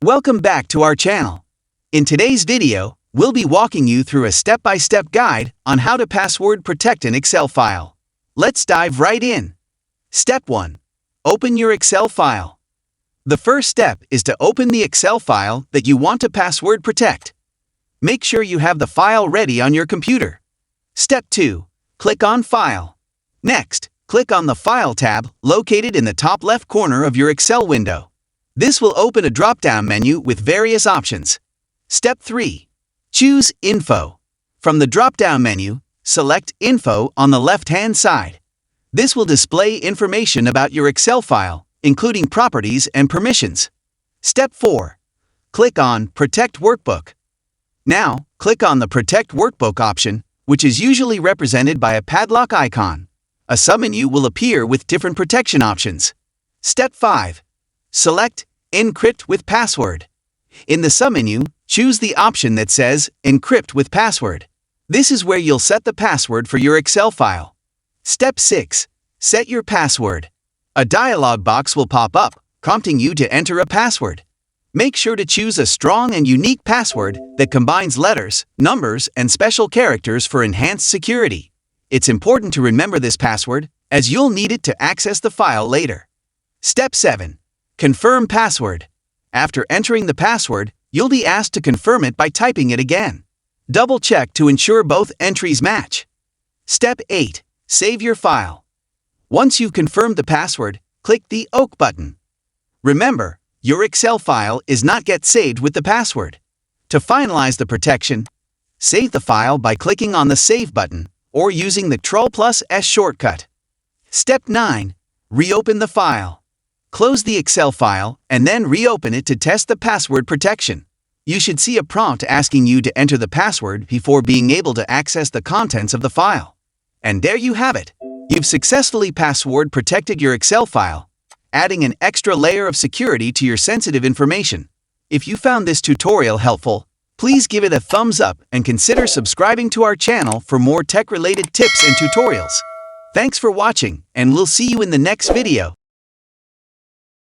Welcome back to our channel. In today's video, we'll be walking you through a step-by-step guide on how to password protect an Excel file. Let's dive right in. Step 1. Open your Excel file. The first step is to open the Excel file that you want to password protect. Make sure you have the file ready on your computer. Step 2. Click on File. Next, click on the File tab located in the top left corner of your Excel window. This will open a drop-down menu with various options. Step 3. Choose Info. From the drop-down menu, select Info on the left-hand side. This will display information about your Excel file, including properties and permissions. Step 4. Click on Protect Workbook. Now, click on the Protect Workbook option, which is usually represented by a padlock icon. A submenu will appear with different protection options. Step 5. Select Encrypt with Password. In the submenu, choose the option that says Encrypt with Password. This is where you'll set the password for your Excel file. Step 6. Set your password. A dialog box will pop up, prompting you to enter a password. Make sure to choose a strong and unique password that combines letters, numbers, and special characters for enhanced security. It's important to remember this password, as you'll need it to access the file later. Step 7. Confirm password. After entering the password, you'll be asked to confirm it by typing it again. Double-check to ensure both entries match. Step 8. Save your file. Once you've confirmed the password, click the OK button. Remember, your Excel file is not yet saved with the password. To finalize the protection, save the file by clicking on the Save button or using the Ctrl+S shortcut. Step 9. Reopen the file. Close the Excel file and then reopen it to test the password protection. You should see a prompt asking you to enter the password before being able to access the contents of the file. And there you have it. You've successfully password protected your Excel file, adding an extra layer of security to your sensitive information. If you found this tutorial helpful, please give it a thumbs up and consider subscribing to our channel for more tech-related tips and tutorials. Thanks for watching, and we'll see you in the next video.